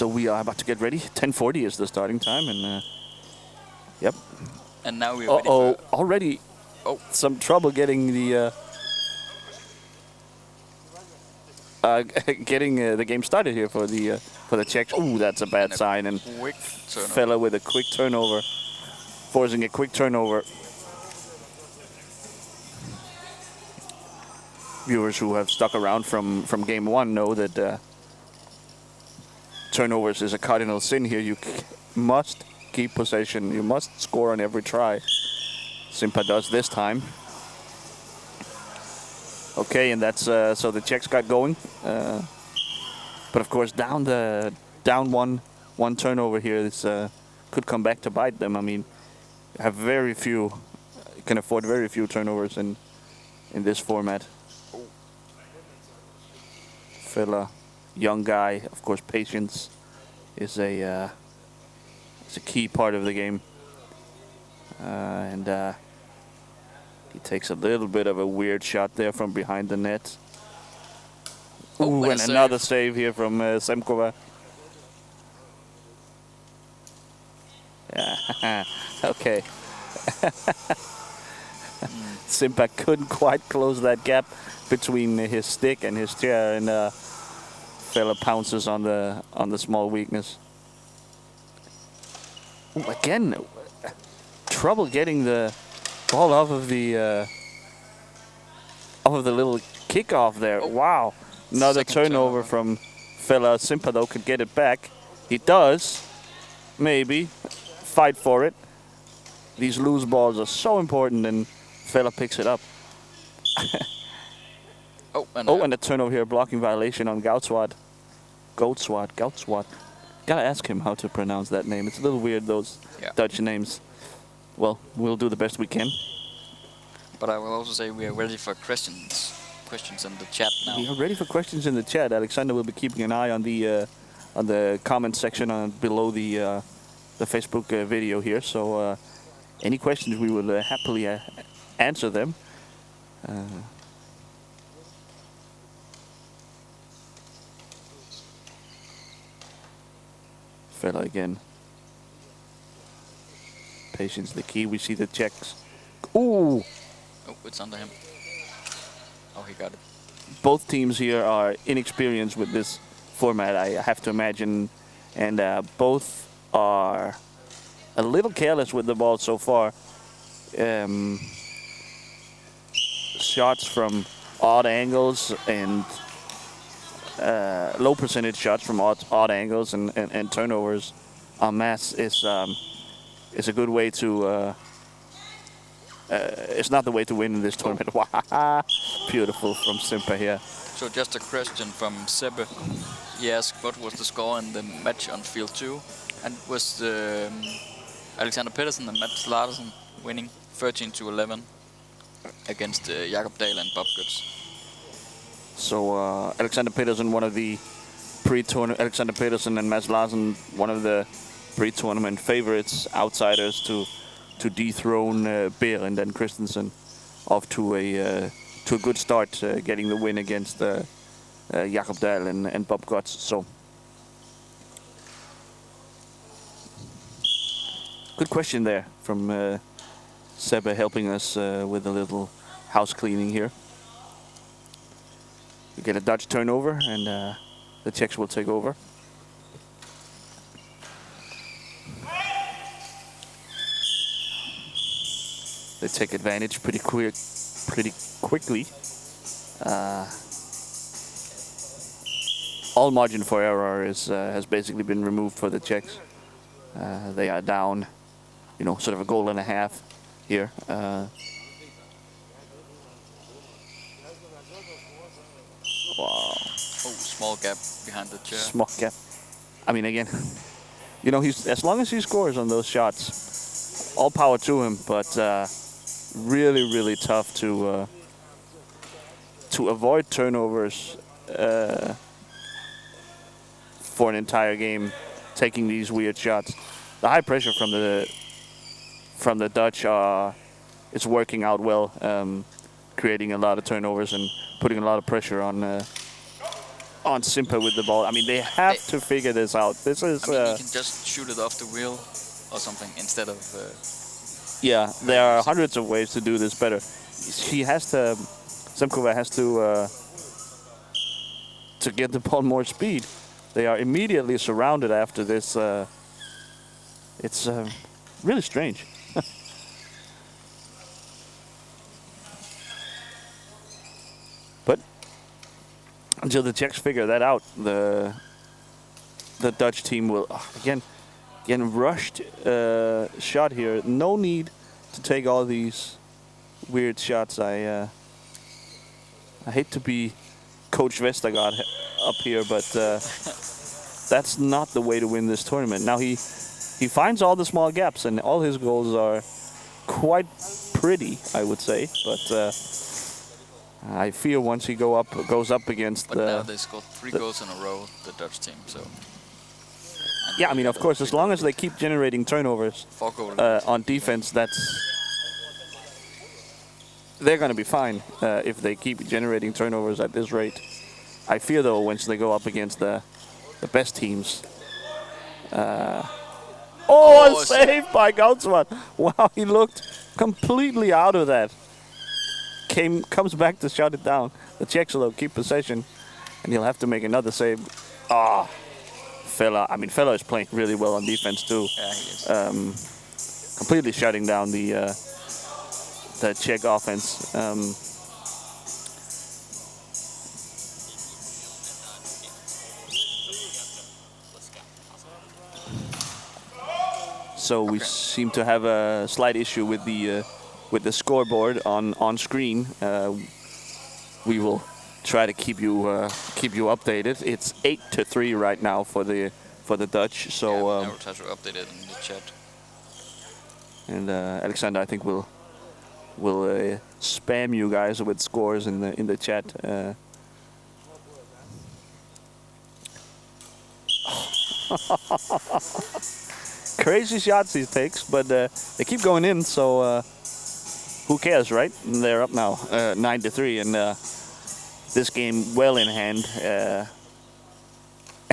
So we are about to get ready. 10:40 is the starting time, and yep. And now we're ready for... already some trouble getting the the game started here for the Czechs. Ooh, that's a bad sign. And fella with a quick turnover, forcing a quick turnover. Viewers who have stuck around from game one know that turnovers is a cardinal sin here. You must keep possession. You must score on every try. Cimpa does this time. Okay, and that's so the Czechs got going, but of course down one turnover here. This could come back to bite them. I mean, have very few, can afford very few turnovers in this format. Fella, young guy, of course. Patience is a key part of the game, and he takes a little bit of a weird shot there from behind the net. Ooh, and another save here from Zemková. Yeah, okay. Cimpa couldn't quite close that gap between his stick and his chair, and fella pounces on the small weakness. Ooh, again, trouble getting the ball off of the little kickoff there. Wow, another turnover from fella. Cimpa though could get it back. He does, maybe fight for it. These loose balls are so important, and fella picks it up. And a turnover here, blocking violation on Goudswaard. Goudswaard. Gotta ask him how to pronounce that name. It's a little weird, those Dutch names. Well, we'll do the best we can. But I will also say we are ready for questions in the chat now. We are ready for questions in the chat. Alexander will be keeping an eye on the comment section below the Facebook video here. So any questions, we will happily answer them. Fella again. Patience the key. We see the Czechs. Ooh! Oh, it's under him. Oh, he got it. Both teams here are inexperienced with this format, I have to imagine, and both are a little careless with the ball so far. Shots from odd angles and low percentage shots from odd angles and turnovers en masse is a good way to. It's not the way to win in this tournament. Wow, beautiful from Cimpa here. So just a question from Sebe. He asked what was the score in the match on field 2, and was Alexander Pedersen and Mads Larsen winning 13-11 against Jakob Dahl and Bob Götz. So Alexander Pedersen, one of the pre-tournament. Alexander Pedersen and Mads Larsen, one of the pre-tournament favorites, outsiders to dethrone Behrend and Christensen, off to a good start, getting the win against Jakob Dahl and Bob Götz. So good question there from Sebe, helping us with a little house cleaning here. We get a Dutch turnover, and the Czechs will take over. They take advantage pretty quickly. All margin for error has basically been removed for the Czechs. They are down, sort of a goal and a half here. Wow. Oh, small gap behind the chair. Small gap. I mean, again, he's, as long as he scores on those shots, all power to him. But really, really tough to avoid turnovers for an entire game, taking these weird shots. The high pressure from the Dutch is working out well, creating a lot of turnovers and putting a lot of pressure on on Cimpa with the ball. I mean, they have to figure this out. This is. I mean, you can just shoot it off the wheel or something instead of. Yeah, there are hundreds of ways to do this better. She has to. Zemková has to get the ball more speed. They are immediately surrounded after this. It's really strange. But until the Czechs figure that out, the Dutch team will again rushed shot here. No need to take all these weird shots. I hate to be Coach Vestergaard up here, but that's not the way to win this tournament. Now he finds all the small gaps, and all his goals are quite pretty, I would say. But I fear once he goes up against. But now they scored 3 goals in a row, the Dutch team. So. Yeah, I mean, of course, as long as they keep generating turnovers on defense, they're going to be fine if they keep generating turnovers at this rate. I fear, though, once they go up against the best teams. Saved by Goudswaard. Wow, he looked completely out of that. Comes back to shut it down. The Czechs will keep possession, and he'll have to make another save. Fella is playing really well on defense too. Yeah, he is. Completely shutting down the Czech offense. So we seem to have a slight issue with the scoreboard on screen. We will try to keep you updated. It's 8-3 right now for the Dutch. So I will try to update it in the chat. And Alexander, I think will spam you guys with scores in the chat. Crazy shots he takes, but they keep going in. So who cares, right? And they're up now, 9-3, and this game well in hand.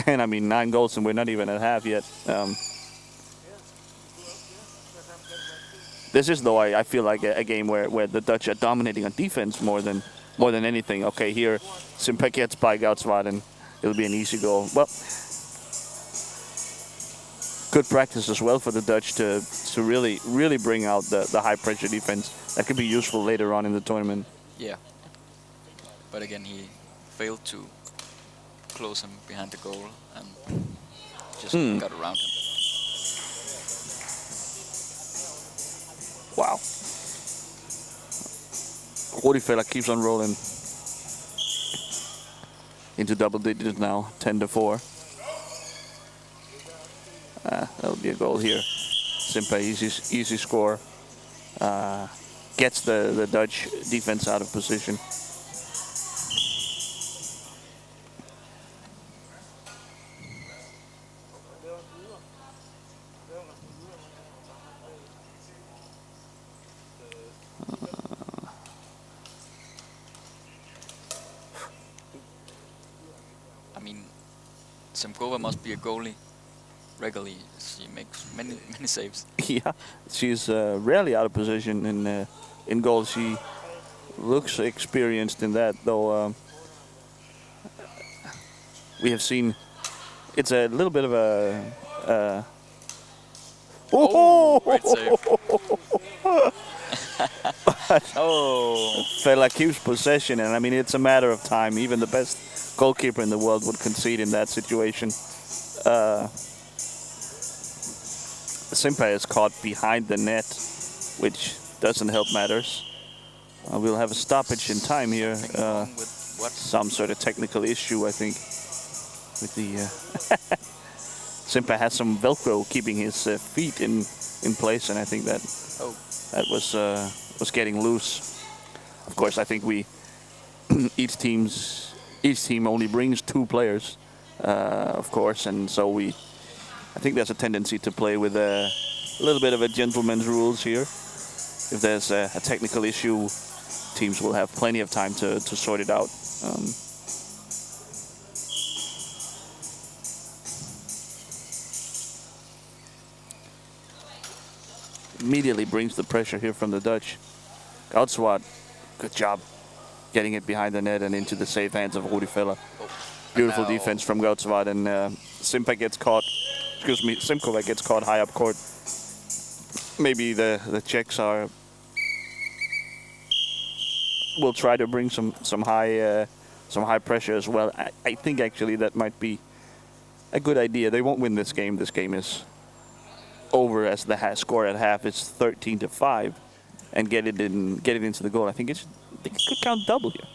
And I mean 9 goals, and we're not even at half yet. This is, though, I feel like a game where the Dutch are dominating on defense more than anything. Okay, here Cimpa gets by Goudswaard, and it'll be an easy goal. Well, good practice as well for the Dutch to really bring out the high pressure defense. That could be useful later on in the tournament. Yeah, but again, he failed to close him behind the goal and just got around him. Wow. Fella keeps on rolling into double digits now, 10-4. That'll be a goal here. Cimpa, easy score. Gets the Dutch defense out of position. I mean, Zemková must be a goalie. Regularly, she makes many saves. Yeah, she's rarely out of position in goal. She looks experienced in that, though. We have seen it's a little bit of a. Great save! Fella keeps possession, and I mean it's a matter of time. Even the best goalkeeper in the world would concede in that situation. Cimpa is caught behind the net, which doesn't help matters. We'll have a stoppage in time here. Some sort of technical issue, I think, with the. Cimpa has some Velcro keeping his feet in place, and I think that was getting loose. Of course, I think each team only brings 2 players, of course, and so I think there's a tendency to play with a little bit of a gentleman's rules here. If there's a technical issue, teams will have plenty of time to sort it out. immediately brings the pressure here from the Dutch. Goudswaard, good job getting it behind the net and into the safe hands of Rudi Feller. Beautiful defense from Goudswaard, and Cimpa gets caught. Excuse me, Zemková gets caught high up court. Maybe the Czechs will try to bring some high pressure as well. I think actually that might be a good idea. They won't win this game. This game is over as the score at half is 13-5, and get it into the goal. I think they could count double here.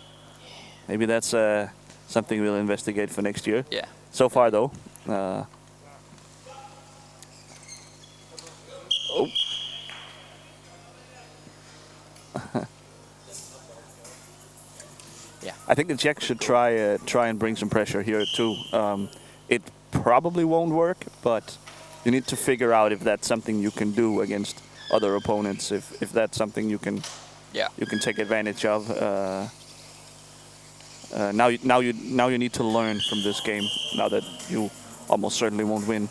Maybe that's something we'll investigate for next year. Yeah. So far though. Oh. Yeah. I think the Czechs should try and bring some pressure here too. It probably won't work, but you need to figure out if that's something you can do against other opponents. If that's something you can take advantage of. Now you need to learn from this game. Now that you almost certainly won't win.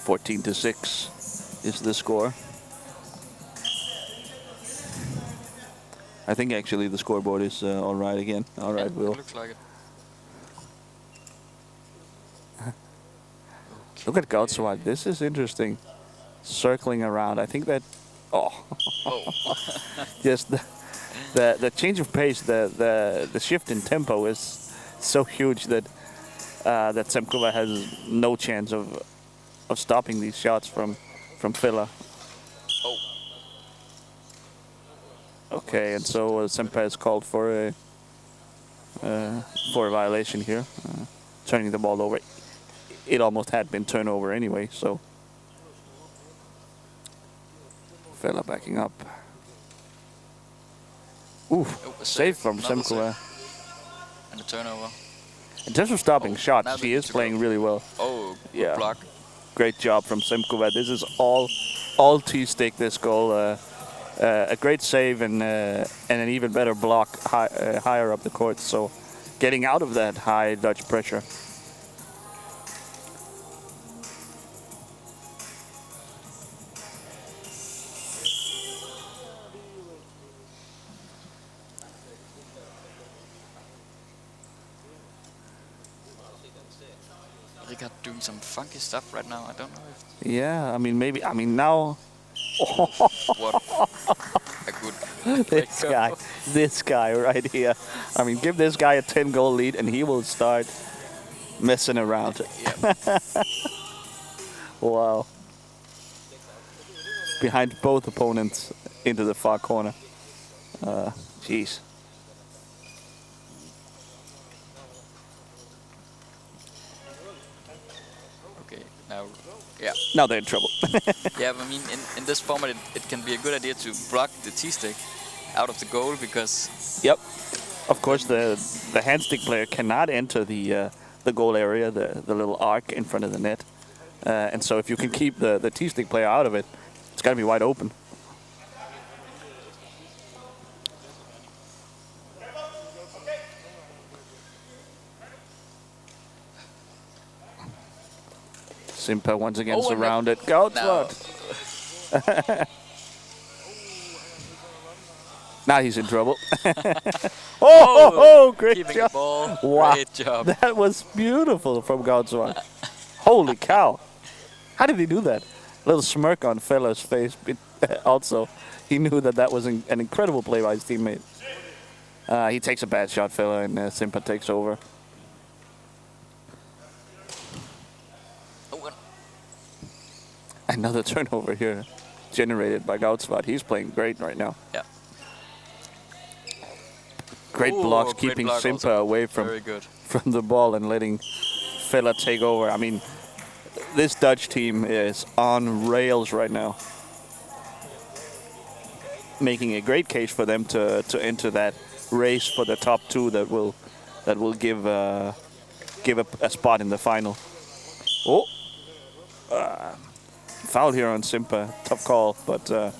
14-6 is the score. I think actually the scoreboard is all right again. All right, Will. Looks like it. Look at Goudswaard. This is interesting. Circling around. I think that. Oh. Just the change of pace, the shift in tempo is so huge that Zemková has no chance of stopping these shots from Feller. Oh. Okay, and so Cimpa is called for a violation here, turning the ball over. It almost had been turned over anyway, so Feller backing up. Ooh, save from Zemková. And a turnover. In terms of stopping shots, she is playing really well. Oh, good block. Great job from Zemková. This is all T-stick, this goal. A great save and an even better block higher up the court. So getting out of that high Dutch pressure. Rikard doing some funky stuff right now. I don't know if... Yeah, I mean, maybe. I mean, now... What a good this guy right here. I mean, give this guy a 10-goal lead and he will start messing around. Yep. Wow. Behind both opponents into the far corner. Jeez. Okay, now... Yeah. Now they're in trouble. Yeah, but I mean, in this format, it can be a good idea to block the T-stick out of the goal because... Yep. Of course, the hand stick player cannot enter the goal area, the little arc in front of the net. And so if you can keep the T-stick player out of it, it's got to be wide open. Cimpa once again surrounded. Goudswaard. No. Now he's in trouble. Great job. Ball. Wow. Great job. That was beautiful from Goudswaard. Holy cow. How did he do that? A little smirk on Feller's face. But also, he knew that was an incredible play by his teammate. He takes a bad shot, Feller, and Cimpa takes over. Another turnover here generated by Goudswaard. He's playing great right now. Yeah. Great blocks, keeping Cimpa away from the ball and letting Feller take over. I mean, this Dutch team is on rails right now. Making a great case for them to enter that race for the top two that will give a spot in the final. Oh. Foul here on Cimpa. Tough call, but a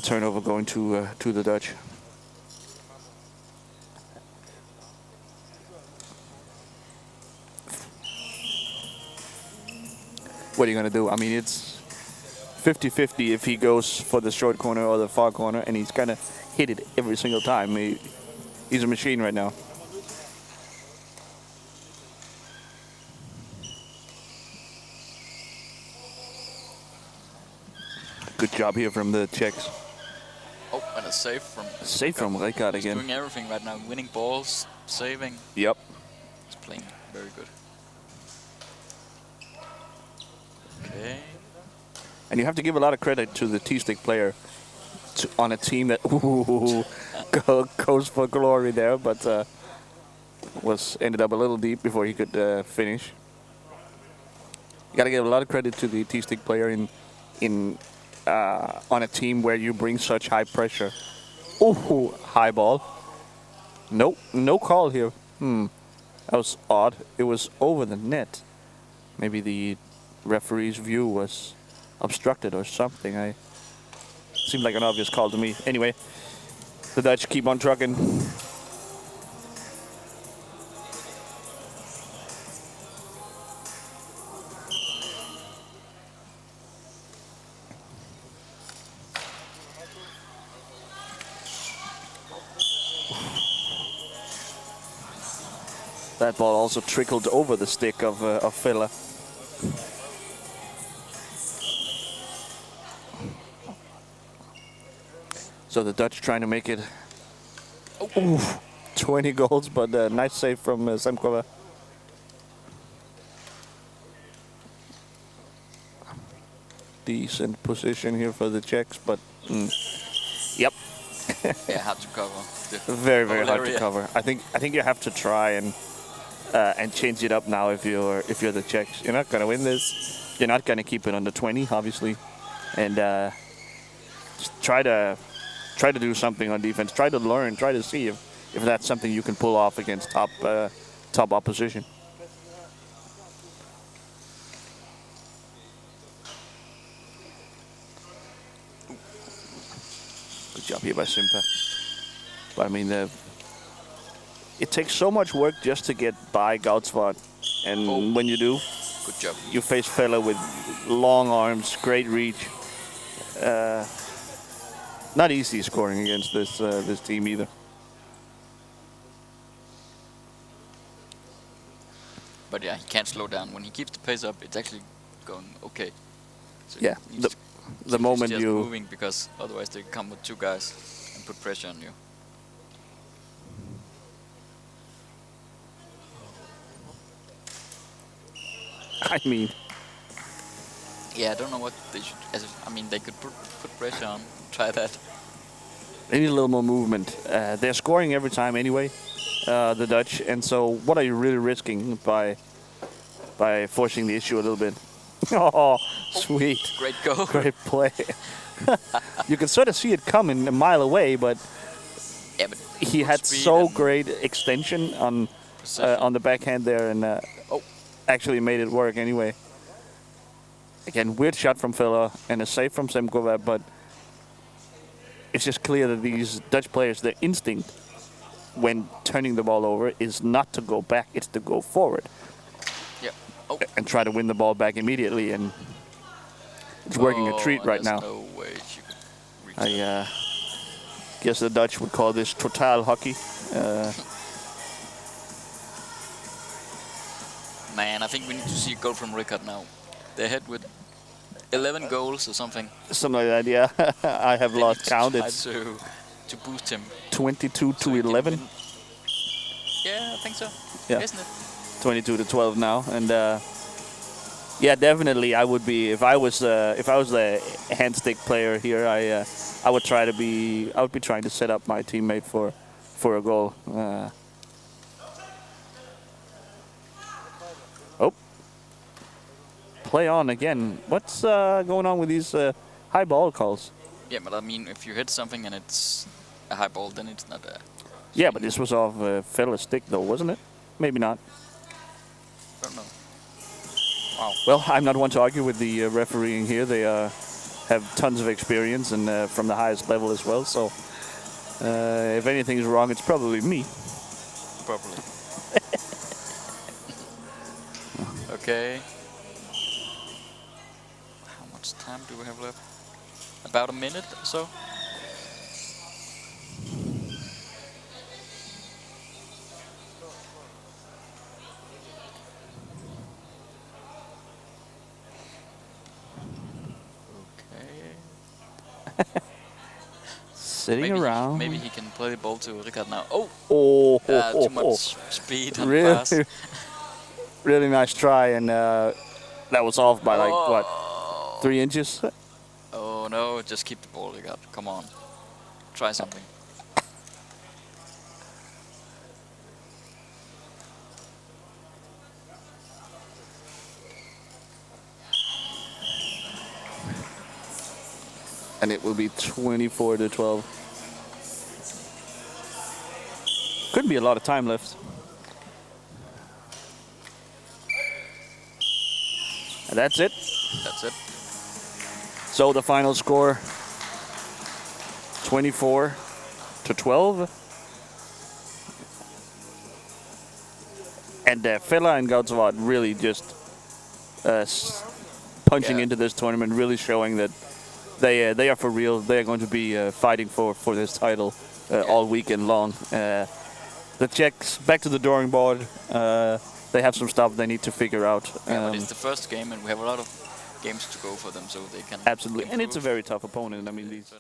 turnover going to the Dutch. what are you going to do? I mean, it's 50-50 if he goes for the short corner or the far corner, and he's going to hit it every single time. He's a machine right now. Good job here from the Czechs. Oh, and a save from... Save from Rijkaard again. He's doing everything right now. Winning balls, saving. Yep. He's playing very good. Okay. And you have to give a lot of credit to the T-stick player on a team that goes for glory there, but ended up a little deep before he could finish. You got to give a lot of credit to the T-stick player on a team where you bring such high pressure. Ooh, high ball. Nope, no call here. That was odd. It was over the net. Maybe the referee's view was obstructed or something. It seemed like an obvious call to me. Anyway, the Dutch keep on trucking. That ball also trickled over the stick of Villa. So the Dutch trying to make it 20 goals, but nice save from Zemková. Decent position here for the Czechs, but yep. Yeah, hard to cover. Very hard to cover. I think you have to try and change it up now if you're the Czechs. You're not gonna win this. You're not gonna keep it under 20, obviously, and just try to do something on defense. Try to learn. Try to see if that's something you can pull off against top opposition. Good job here by Cimpa. But I mean, it takes so much work just to get by Goudswaard, and when you do, good job. You face fella with long arms, great reach. Not easy scoring against this team either. But yeah, he can't slow down. When he keeps the pace up, it's actually going okay. So yeah, the moment just you moving, because otherwise they come with two guys and put pressure on you. I mean, yeah, I don't know what they should. I mean, they could put pressure on. Try that. They need a little more movement. They're scoring every time anyway, the Dutch. And so, what are you really risking by forcing the issue a little bit? Oh, sweet! Great goal. Great play. You can sort of see it coming a mile away, but, yeah, but he had so great extension on the backhand there, and actually made it work anyway. Again, weird shot from Villa and a save from Zemková, but it's just clear that these Dutch players, their instinct when turning the ball over is not to go back, it's to go forward. Yeah. And try to win the ball back immediately, and it's working a treat right now. No way she could reach I guess the Dutch would call this total hockey. Man, I think we need to see a goal from Rijkaard now. They're ahead with 11 goals or something. Something like that, yeah. I have lost count. It's to boost him. 22 to 11. Yeah, I think so. Yeah. Isn't it? 22 to 12 now, and yeah, definitely I would be if I was the hand stick player here. I would be trying to set up my teammate for a goal. Play on again. What's going on with these high ball calls? Yeah, but I mean, if you hit something and it's a high ball, then it's not a... Yeah, but this was off fella's stick though, wasn't it? Maybe not. Don't know. Wow. Well, I'm not one to argue with the refereeing here. They have tons of experience and from the highest level as well. So if anything is wrong, it's probably me. Probably. Okay. time do we have left? About a minute or so. Sitting around. Maybe he can play the ball to Ricard now. Oh! Oh! Too much speed and Really? pass. Really nice try, and that was off by like, what, 3 inches? Oh no, just keep the ball, Ricard. Come on. Try something. And it will be 24-12. Could be a lot of time left. And that's it. That's it. So the final score, 24-12. And Fella and Goudswaard really just punching into this tournament, really showing that they are for real. They are going to be fighting for this title all weekend long. The Czechs back to the drawing board. They have some stuff they need to figure out. Yeah, but it's the first game, and we have a lot of games to go for them, so they can absolutely, improve. and it's a very tough opponent. I mean, these.